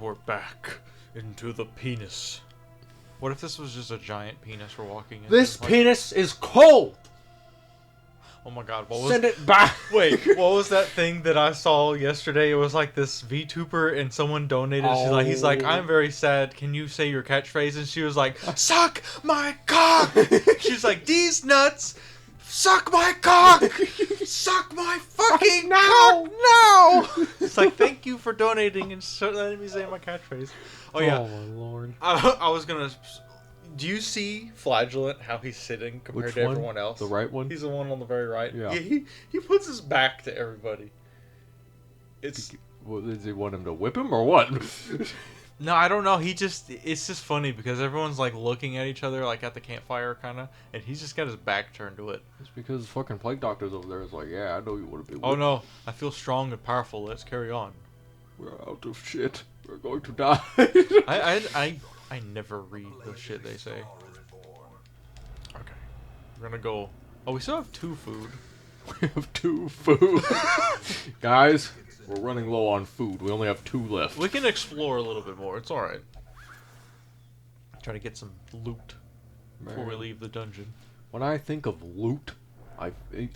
we're back into the penis. What if this was just a giant penis we're walking into? This penis is cold! Oh my god, what was... Send it back! Wait, what was that thing that I saw yesterday? It was like this VTuber and someone donated. Oh. He's like, I'm very sad. Can you say your catchphrase? And she was like, suck my cock! She's like, these nuts, suck my cock! Suck my fucking cock now! It's like, thank you for donating and letting me say my catchphrase. Oh yeah. Oh my lord. I was gonna... Do you see Flagellant, how he's sitting compared Which to one? everyone else? The right one? He's the one on the very right. Yeah. He puts his back to everybody. It's... Well, does he want him to whip him or what? No, I don't know. It's just funny because everyone's like looking at each other like at the campfire kind of, and he's just got his back turned to it. It's because fucking plague doctors over there is like, yeah, I know you want to be whipped. Oh no, I feel strong and powerful. Let's carry on. We're out of shit. We're going to die. I never read the shit they say. Okay, we're gonna go. Oh, we still have 2 food. We have 2 food. Guys, we're running low on food. We only have 2 left. We can explore a little bit more. It's all right. Try to get some loot before we leave the dungeon. When I think of loot, I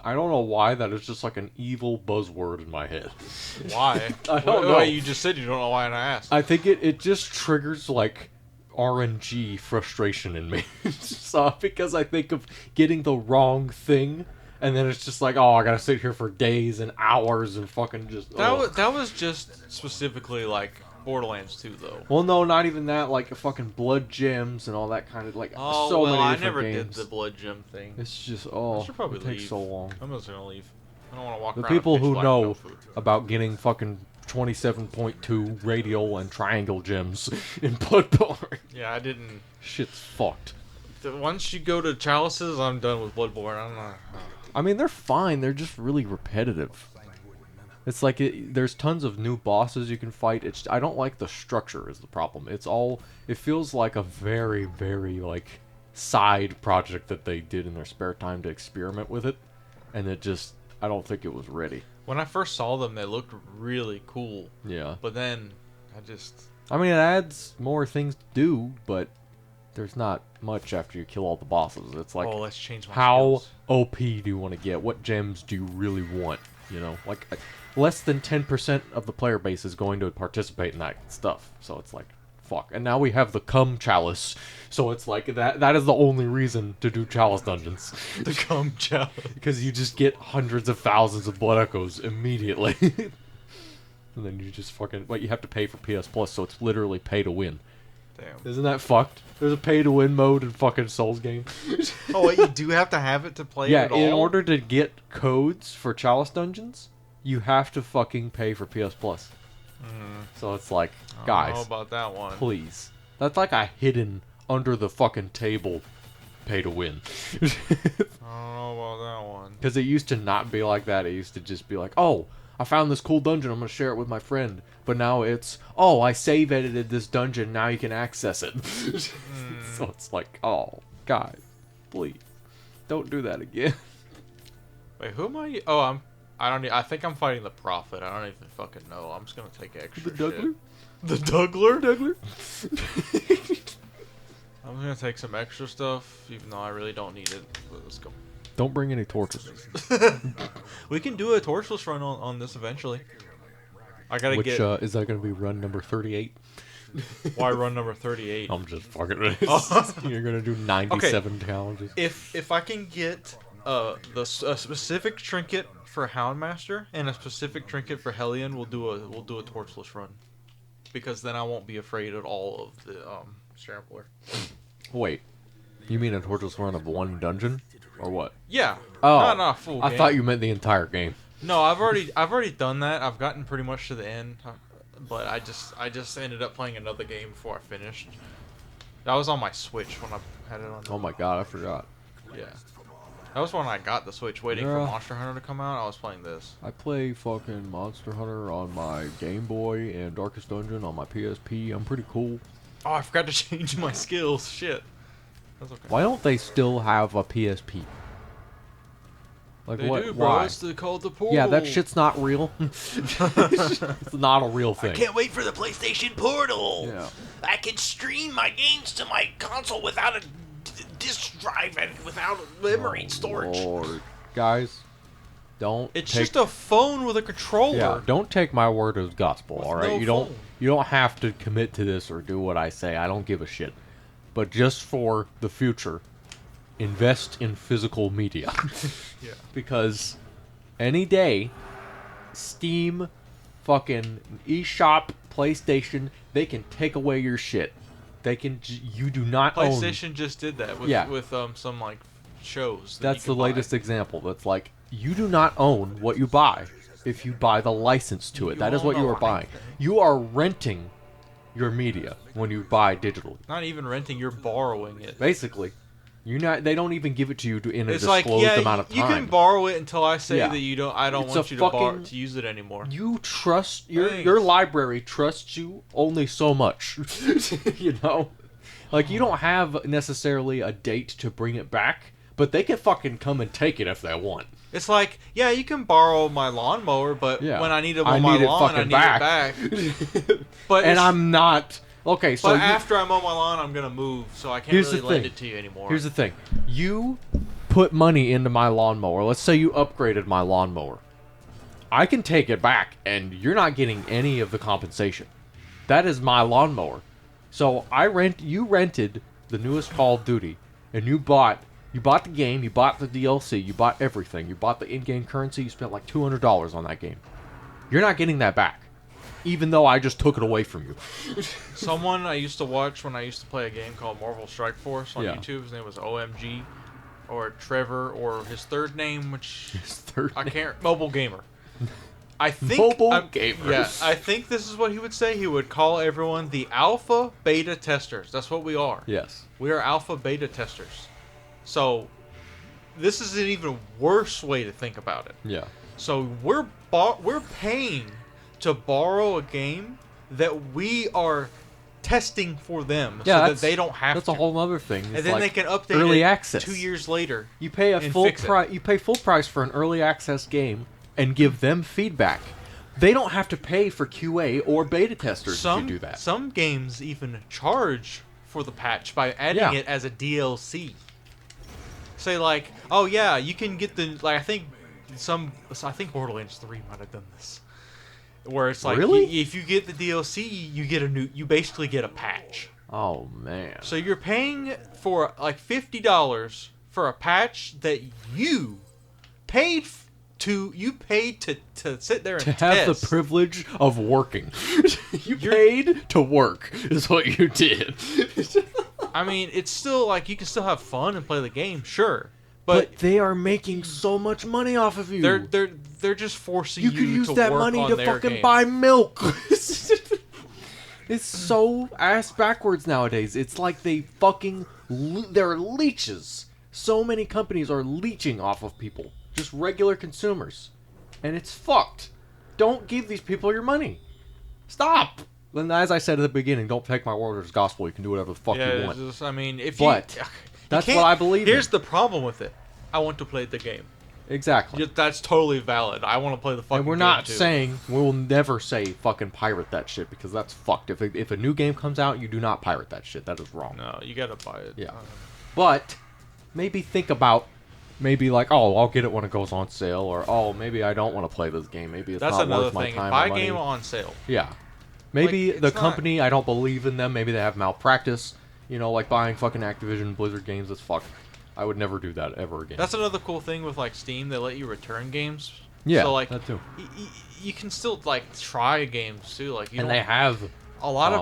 don't know why that is just like an evil buzzword in my head. Why? I don't know. You just said you don't know why, and I asked. I think it just triggers like RNG frustration in me. So because I think of getting the wrong thing, and then it's just like, oh, I gotta sit here for days and hours and fucking just. That was just specifically like Borderlands 2 though. Well, no, not even that. Like fucking blood gems and all that kind of like. Oh so well, many I different never games. did the blood gem thing. It's just I should probably it takes leave. so long. I'm just gonna leave. I don't want to walk The around. people who pitch black, know no food. about getting fucking 27.2 radial and triangle gems in Bloodborne. Yeah, I didn't. Shit's fucked. Once you go to chalices, I'm done with Bloodborne. I'm not. I mean, they're fine. They're just really repetitive. It's like there's tons of new bosses you can fight. I don't like the structure is the problem. It feels like a very, very like side project that they did in their spare time to experiment with it, and I don't think it was ready. When I first saw them, they looked really cool. Yeah. But then, I mean, it adds more things to do, but there's not much after you kill all the bosses. It's like, oh, let's change my how skills. OP do you want to get? What gems do you really want? You know, like less than 10% of the player base is going to participate in that stuff. So it's like, fuck. And now we have the cum chalice. So it's like that is the only reason to do chalice dungeons. The cum chalice. Because you just get hundreds of thousands of blood echoes immediately. And then you just fucking, you have to pay for PS Plus, so it's literally pay to win. Damn. Isn't that fucked? There's a pay to win mode in fucking Souls game. Oh wait, you do have to have it to play it at all? Yeah, in order to get codes for chalice dungeons, you have to fucking pay for PS Plus. So it's like, guys, I don't know about that one. Please. That's like a hidden under the fucking table pay to win. I don't know about that one. Because it used to not be like that. It used to just be like, oh, I found this cool dungeon, I'm going to share it with my friend. But now it's, oh, I save edited this dungeon, now you can access it. So it's like, oh, guys, please, don't do that again. Wait, who am I? Oh, I think I'm fighting the Prophet. I don't even fucking know. I'm just gonna take extra The Dougler? shit. The Dougler? Dougler? I'm gonna take some extra stuff, even though I really don't need it. Let's go. Don't bring any torches. We can do a torchless run on this eventually. I gotta Which, get... is that going to be run number 38? Why run number 38? I'm just fucking with You're going to do 97 challenges. If I can get a specific trinket for Houndmaster and a specific trinket for Hellion, we'll do a torchless run. Because then I won't be afraid at all of the Strampler. Wait, you mean a torchless run of one dungeon? Or what? Yeah. Oh, not a full game. I thought you meant the entire game. No, I've already done that. I've gotten pretty much to the end, but I just ended up playing another game before I finished. That was on my Switch when I had it on. Oh my god, I forgot. Yeah, that was when I got the Switch, waiting for Yeah. Monster Hunter to come out. I was playing this. I play fucking Monster Hunter on my Game Boy and Darkest Dungeon on my PSP. I'm pretty cool. Oh, I forgot to change my skills. Shit. That's okay. Why don't they still have a PSP? Like They what? do, bro. Why? It's called the portal. Yeah, that shit's not real. It's not a real thing. I can't wait for the PlayStation Portal. Yeah. I can stream my games to my console without a disk drive and without memory storage. Lord. Guys, don't. It's take, just a phone with a controller. Yeah, don't take my word as gospel. With All right, no phone. you don't have to commit to this or do what I say. I don't give a shit. But just for the future, invest in physical media. Yeah. Because any day, Steam, fucking eShop, PlayStation, they can take away your shit. They can. You do not own. PlayStation just did that with Yeah. some like shows. That That's you the can buy. latest example. That's like you do not own what you buy if you buy the license to it. You That is what own you a are buying. You are renting your media when you buy digitally. Not even renting, you're borrowing it. Basically, they don't even give it to you in a It's like, disclosed yeah, amount of time. you can borrow it until I say Yeah. that you don't. I don't It's want a you to fucking- to use it anymore. You trust your Thanks. library trusts you only so much. You know, like you don't have necessarily a date to bring it back, but they can fucking come and take it if they want. It's like, yeah, you can borrow my lawnmower, but Yeah. when I need it I on my need it lawn, I fucking need back. it back. But And it's- I'm not okay. So But you, after I mow my lawn, I'm gonna move, so I can't Here's really the lend thing. it to you anymore. Here's the thing. You put money into my lawnmower. Let's say you upgraded my lawnmower. I can take it back, and you're not getting any of the compensation. That is my lawnmower. So you rented the newest Call of Duty, and you bought the game, you bought the DLC, you bought everything. You bought the in-game currency, you spent like $200 on that game. You're not getting that back. Even though I just took it away from you. Someone I used to watch when I used to play a game called Marvel Strike Force on Yeah. YouTube. His name was OMG, or Trevor, or his third name, which His third I name. can't. Mobile Gamer. I think Mobile I'm- Gamer. Yeah, I think this is what he would say. He would call everyone the alpha beta testers. That's what we are. Yes. We are alpha beta testers. So this is an even worse way to think about it. Yeah. So we're paying to borrow a game that we are testing for them, Yeah, so that that's- they don't have That's to. a whole other thing. and It's then like they can update early it access. 2 years later. You pay a and full fix it. price. You pay full price for an early access game and give them feedback. They don't have to pay for QA or beta testers if you do that. Some games even charge for the patch by adding Yeah. it as a DLC. Say like, oh yeah, you can get the like I think Borderlands 3 might have done this, where it's like Really? if you get the DLC, you basically get a patch. Oh man. So you're paying for like $50 for a patch that you paid to sit there and To have test. the privilege of working. You paid to work is what you did. I mean, it's still like you can still have fun and play the game, sure, But but they are making so much money off of you. they're just forcing you you could use to that work money on to their fucking game. buy milk. It's so ass backwards nowadays. It's like they fucking they're leeches. So many companies are leeching off of people, just regular consumers, and it's fucked. Don't give these people your money. Stop. And as I said at the beginning, don't take my word as gospel. You can do whatever the fuck Yeah, you want. I mean, if But you that's can't- what I believe Here's in. the problem with it. I want to play the game. Exactly. That's totally valid. I want to play the fucking And we're game not too. saying we'll never say fucking pirate that shit because that's fucked. If a new game comes out, you do not pirate that shit. That is wrong. No, you gotta buy it. Yeah. But maybe think about maybe like, oh, I'll get it when it goes on sale, or oh, maybe I don't want to play this game. Maybe it's That's not another worth my thing. time Buy or a money. game on sale. Yeah. Maybe Like, the it's not- company, I don't believe in them. Maybe they have malpractice. You know, like buying fucking Activision Blizzard games. That's fucked. I would never do that ever again. That's another cool thing with like Steam. They let you return games. Yeah, So like, that too. You can still like try games too. Like you And don't- they have a lot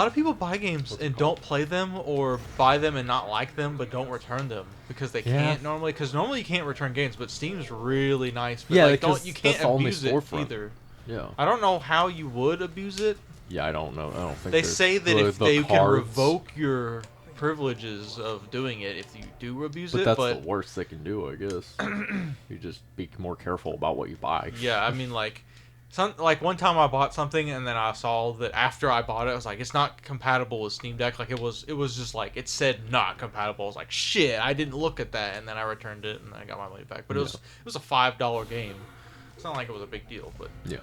of people buy games what's it and called? don't play them, or buy them and not like them but don't return them because they Yeah. can't normally. Because normally you can't return games, but Steam's really nice. But Yeah, like, because you that's can't the only abuse it storefront. either. yeah. I don't know how you would abuse it. Yeah, I don't know. I don't think They there's say that if the they can cards, revoke your privileges of doing it if you do abuse but it. that's But the worst they can do, I guess. You just be more careful about what you buy. yeah, I mean like Like one time I bought something and then I saw that after I bought it, I was like, it's not compatible with Steam Deck. Like it was just like it said not compatible. I was like, shit, I didn't look at that, and then I returned it and I got my money back. But it was a $5 game. It's not like it was a big deal, but Yeah.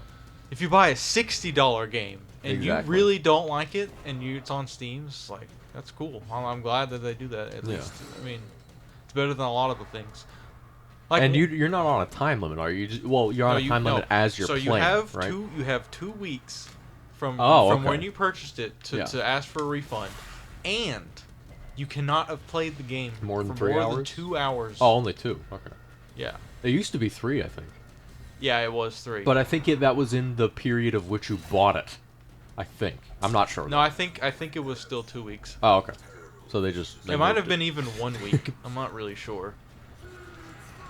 if you buy a $60 game and you Exactly. really don't like it and it's on Steam, it's like that's cool. I'm glad that they do that. At least, I mean, it's better than a lot of the things. Like, And you're not on a time limit, are you? Well, you're on a time limit as you're so playing, right? you have 2 weeks from okay. when you purchased it to ask for a refund, and you cannot have played the game More than for 3 more hours? than 2 hours. Oh, only 2. Okay. Yeah, It used to be 3, I think. yeah, it was 3. But I think that was in the period of which you bought it. I think. I'm not sure. no, I think it was still 2 weeks. Oh, okay. So they It might have been even 1 week. I'm not really sure.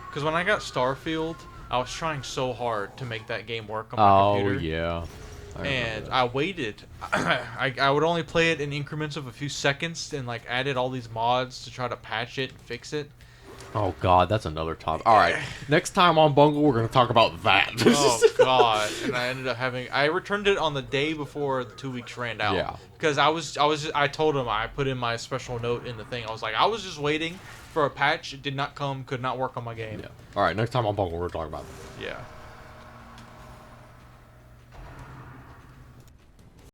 Because when I got Starfield, I was trying so hard to make that game work on my computer. Oh, yeah. And I waited. I would only play it in increments of a few seconds and like added all these mods to try to patch it and fix it. Oh, God, that's another topic. All right. Next time on Bungle, we're going to talk about that. Oh God! And I ended up I returned it on the day before the 2 weeks ran out. Yeah. Because I told him, I put in my special note in the thing. I was like, I was just waiting for a patch. It did not come. Could not work on my game. Yeah. All right, next time on Bungle, we're talking about that. Yeah.